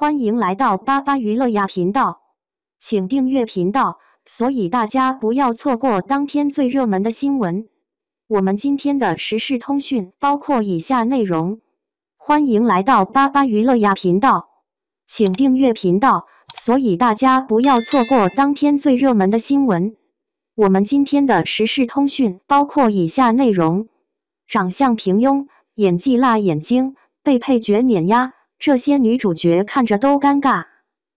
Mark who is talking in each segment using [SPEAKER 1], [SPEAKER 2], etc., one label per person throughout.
[SPEAKER 1] 欢迎来到巴巴娱乐呀频道，请订阅频道，所以大家不要错过当天最热门的新闻。我们今天的时事通讯包括以下内容：欢迎来到巴巴娱乐呀频道，请订阅频道，所以大家不要错过当天最热门的新闻。我们今天的时事通讯包括以下内容：长相平庸，演技辣眼睛，被配角碾压，这些女主角看着都尴尬。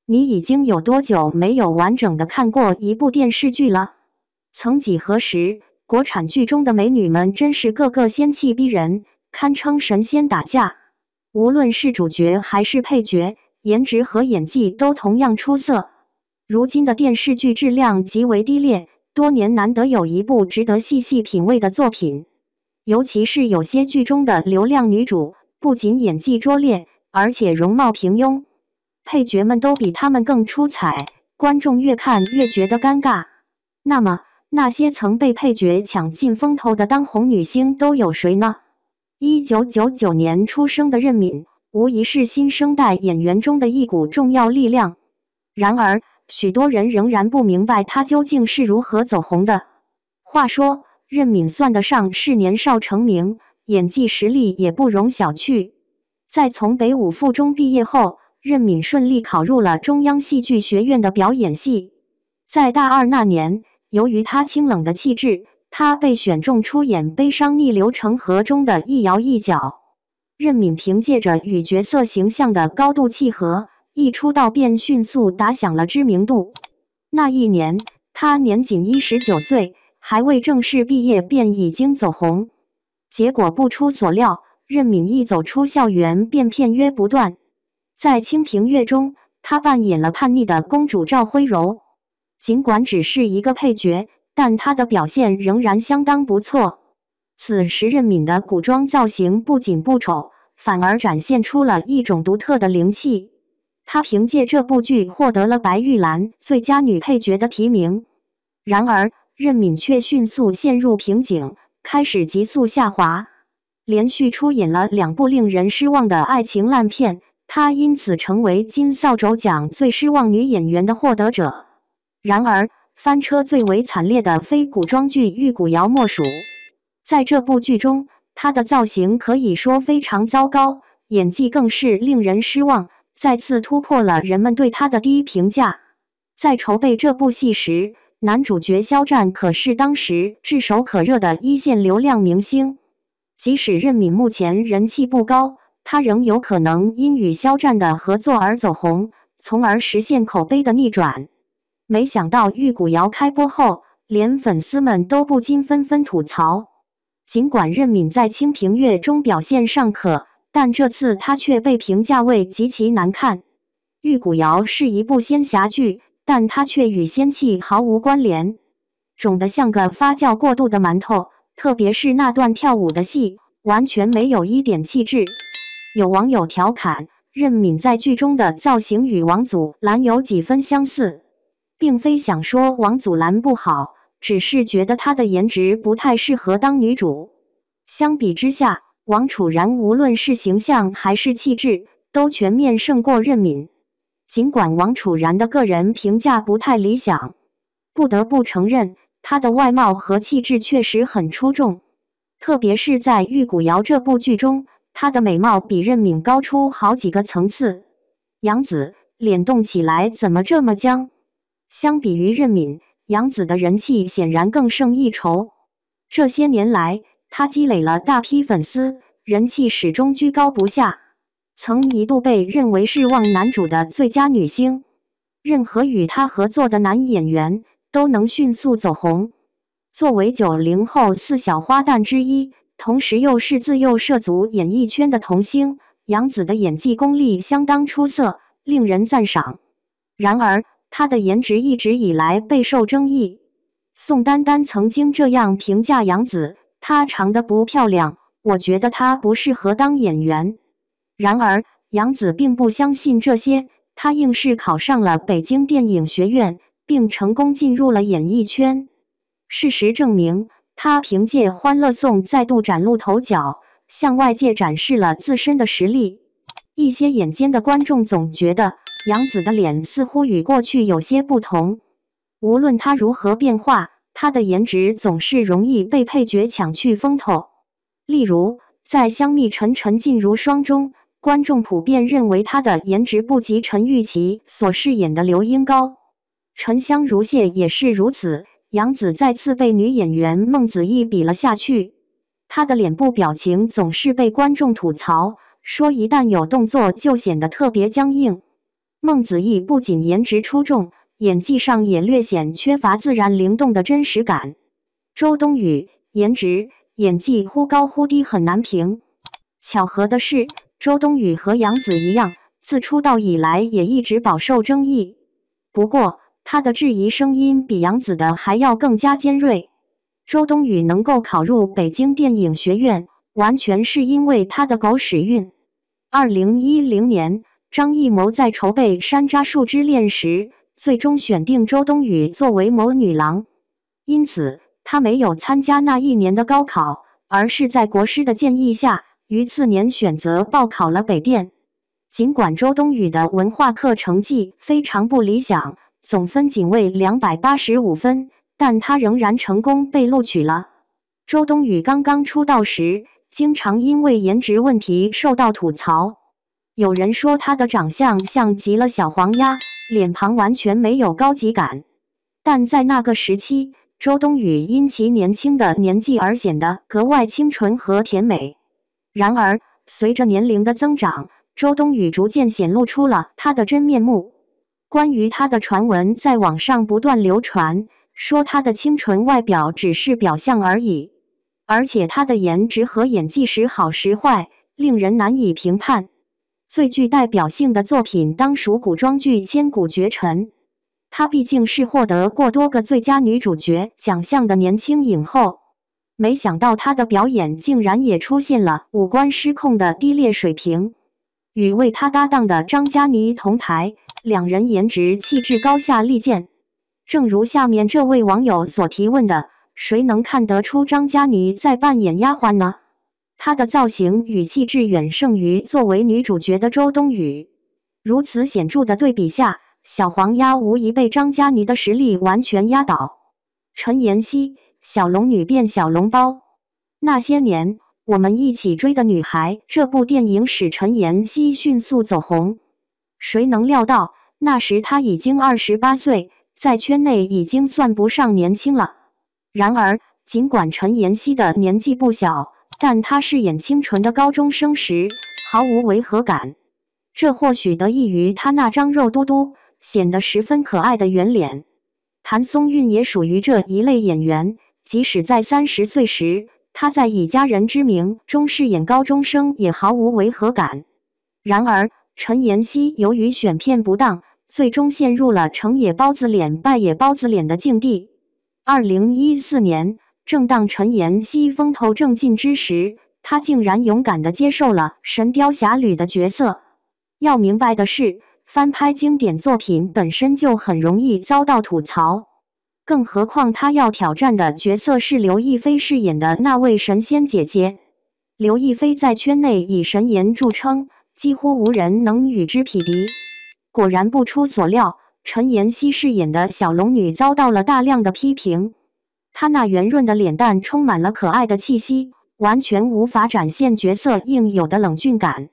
[SPEAKER 1] 你已经有多久没有完整的看过一部电视剧了？曾几何时，国产剧中的美女们真是个个仙气逼人，堪称神仙打架。无论是主角还是配角，颜值和演技都同样出色。如今的电视剧质量极为低劣，多年难得有一部值得细细品味的作品。尤其是有些剧中的流量女主，不仅演技拙劣，而且容貌平庸，配角们都比她们更出彩，观众越看越觉得尴尬。那么，那些曾被配角抢尽风头的当红女星都有谁呢？1999年出生的任敏，无疑是新生代演员中的一股重要力量。然而，许多人仍然不明白她究竟是如何走红的。话说，任敏算得上是年少成名，演技实力也不容小觑。在从北五附中毕业后，任敏顺利考入了中央戏剧学院的表演系。在大二那年，由于她清冷的气质，她被选中出演《悲伤逆流成河》中的一摇一角。任敏凭借着与角色形象的高度契合，一出道便迅速打响了知名度。那一年，她年仅19岁，还未正式毕业便已经走红。结果不出所料，任敏一走出校园便片约不断。在《清平乐》中，她扮演了叛逆的公主赵徽柔。尽管只是一个配角，但她的表现仍然相当不错。此时任敏的古装造型不仅不丑，反而展现出了一种独特的灵气。她凭借这部剧获得了白玉兰最佳女配角的提名。然而，任敏却迅速陷入瓶颈，开始急速下滑。连续出演了2部令人失望的爱情烂片，她因此成为金扫帚奖最失望女演员的获得者。然而，翻车最为惨烈的非古装剧《玉骨遥》莫属。在这部剧中，她的造型可以说非常糟糕，演技更是令人失望，再次突破了人们对她的低评价。在筹备这部戏时，男主角肖战可是当时炙手可热的一线流量明星。即使任敏目前人气不高，她仍有可能因与肖战的合作而走红，从而实现口碑的逆转。没想到《玉骨遥》开播后，连粉丝们都不禁纷纷吐槽。尽管任敏在《清平乐》中表现尚可，但这次她却被评价为极其难看。《玉骨遥》是一部仙侠剧，但它却与仙气毫无关联，肿得像个发酵过度的馒头，特别是那段跳舞的戏，完全没有一点气质。有网友调侃，任敏在剧中的造型与王祖蓝有几分相似，并非想说王祖蓝不好，只是觉得她的颜值不太适合当女主。相比之下，王楚然无论是形象还是气质，都全面胜过任敏。尽管王楚然的个人评价不太理想，不得不承认她的外貌和气质确实很出众。特别是在《玉骨遥》这部剧中，她的美貌比任敏高出好几个层次。杨紫，脸动起来怎么这么僵？相比于任敏，杨紫的人气显然更胜一筹。这些年来，她积累了大批粉丝，人气始终居高不下。曾一度被认为是望男主的最佳女星，任何与她合作的男演员都能迅速走红。作为90后4小花旦之一，同时又是自幼涉足演艺圈的童星，杨紫的演技功力相当出色，令人赞赏。然而，她的颜值一直以来备受争议。宋丹丹曾经这样评价杨紫：她长得不漂亮，我觉得她不适合当演员。然而，杨紫并不相信这些，她硬是考上了北京电影学院，并成功进入了演艺圈。事实证明，她凭借《欢乐颂》再度崭露头角，向外界展示了自身的实力。一些眼尖的观众总觉得杨紫的脸似乎与过去有些不同。无论她如何变化，她的颜值总是容易被配角抢去风头。例如，在香蜜沉沉烬如霜中，观众普遍认为她的颜值不及陈钰琪所饰演的刘英高。沉香如屑也是如此，杨紫再次被女演员孟子义比了下去。她的脸部表情总是被观众吐槽，说一旦有动作就显得特别僵硬。孟子义不仅颜值出众，演技上也略显缺乏自然灵动的真实感。周冬雨颜值、演技忽高忽低，很难评。巧合的是，周冬雨和杨紫一样，自出道以来也一直饱受争议。不过，她的质疑声音比杨紫的还要更加尖锐。周冬雨能够考入北京电影学院，完全是因为她的狗屎运。2010年，张艺谋在筹备《山楂树之恋》时，最终选定周冬雨作为谋女郎，因此她没有参加那一年的高考，而是在国师的建议下，于次年选择报考了北电。尽管周冬雨的文化课成绩非常不理想，总分仅为285分，但她仍然成功被录取了。周冬雨刚刚出道时，经常因为颜值问题受到吐槽。有人说她的长相像极了小黄鸭，脸庞完全没有高级感。但在那个时期，周冬雨因其年轻的年纪而显得格外清纯和甜美。然而，随着年龄的增长，周冬雨逐渐显露出了她的真面目。关于她的传闻在网上不断流传，说她的清纯外表只是表象而已，而且她的颜值和演技时好时坏，令人难以评判。最具代表性的作品当属古装剧《千古绝尘》。她毕竟是获得过多个最佳女主角奖项的年轻影后，没想到她的表演竟然也出现了五官失控的低劣水平。与为她搭档的张嘉倪同台，两人颜值气质高下立见。正如下面这位网友所提问的，谁能看得出张嘉倪在扮演丫鬟呢？她的造型与气质远胜于作为女主角的周冬雨。如此显著的对比下，小黄鸭无疑被张嘉倪的实力完全压倒。陈妍希，小龙女变小笼包。那些年，我们一起追的女孩这部电影使陈妍希迅速走红。谁能料到，那时她已经28岁，在圈内已经算不上年轻了。然而，尽管陈妍希的年纪不小，但她饰演清纯的高中生时毫无违和感。这或许得益于她那张肉嘟嘟、显得十分可爱的圆脸。谭松韵也属于这一类演员，即使在30岁时，她在以家人之名中饰演高中生也毫无违和感。然而，陈妍希由于选片不当，最终陷入了成也包子脸败也包子脸的境地。2014年，正当陈妍希风头正劲之时，她竟然勇敢地接受了《神雕侠侣》的角色。要明白的是，翻拍经典作品本身就很容易遭到吐槽，更何况她要挑战的角色是刘亦菲饰演的那位神仙姐姐。刘亦菲在圈内以神颜著称，几乎无人能与之匹敌。果然不出所料，陈妍希饰演的小龙女遭到了大量的批评。她那圆润的脸蛋充满了可爱的气息，完全无法展现角色应有的冷峻感。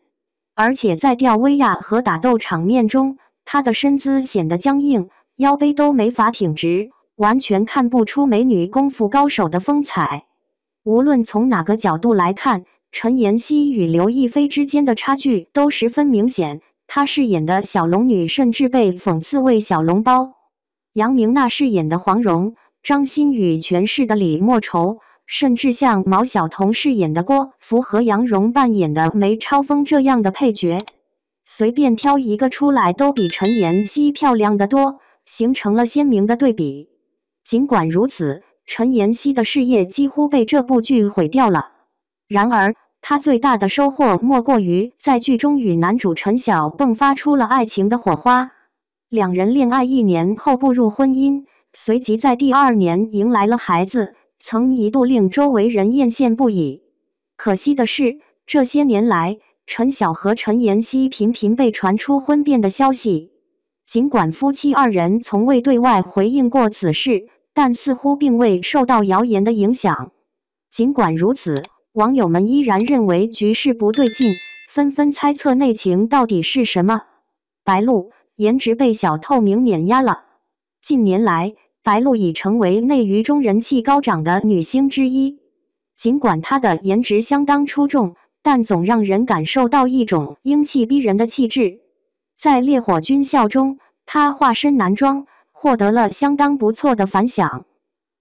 [SPEAKER 1] 而且在吊威亚和打斗场面中，她的身姿显得僵硬，腰背都没法挺直，完全看不出美女功夫高手的风采。无论从哪个角度来看，陈妍希与刘亦菲之间的差距都十分明显。她饰演的小龙女甚至被讽刺为小笼包。杨明娜饰演的黄蓉，张馨予诠释的李莫愁，甚至像毛晓彤饰演的郭芙和杨蓉扮演的梅超风这样的配角，随便挑一个出来都比陈妍希漂亮得多，形成了鲜明的对比。尽管如此，陈妍希的事业几乎被这部剧毁掉了。然而，她最大的收获莫过于在剧中与男主陈晓迸发出了爱情的火花。两人恋爱1年后步入婚姻，随即在第2年迎来了孩子，曾一度令周围人艳羡不已。可惜的是，这些年来，陈晓和陈妍希频频被传出婚变的消息。尽管夫妻二人从未对外回应过此事，但似乎并未受到谣言的影响。尽管如此，网友们依然认为局势不对劲，纷纷猜测内情到底是什么。白鹿颜值被小透明碾压了。近年来，白鹿已成为内娱中人气高涨的女星之一。尽管她的颜值相当出众，但总让人感受到一种英气逼人的气质。在烈火军校中，她化身男装，获得了相当不错的反响。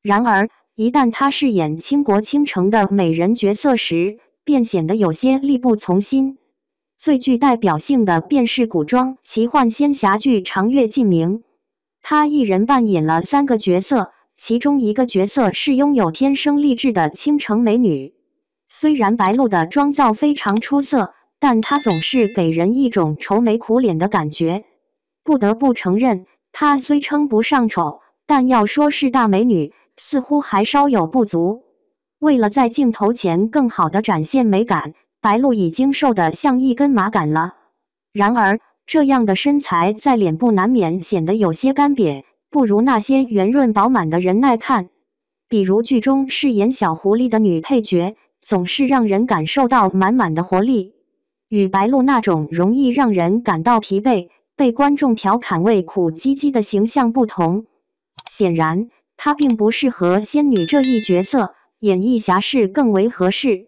[SPEAKER 1] 然而，一旦她饰演倾国倾城的美人角色时，便显得有些力不从心。最具代表性的便是古装奇幻仙侠剧《长月烬明》，她一人扮演了3个角色，其中一个角色是拥有天生丽质的倾城美女。虽然白鹿的妆造非常出色，但她总是给人一种愁眉苦脸的感觉。不得不承认，她虽称不上丑，但要说是大美女，似乎还稍有不足。为了在镜头前更好地展现美感，白鹿已经瘦得像一根麻杆了。然而，这样的身材在脸部难免显得有些干瘪，不如那些圆润饱满的人耐看。比如剧中饰演小狐狸的女配角，总是让人感受到满满的活力。与白鹿那种容易让人感到疲惫、被观众调侃为苦唧唧的形象不同，显然她并不适合仙女这一角色，演绎侠士更为合适。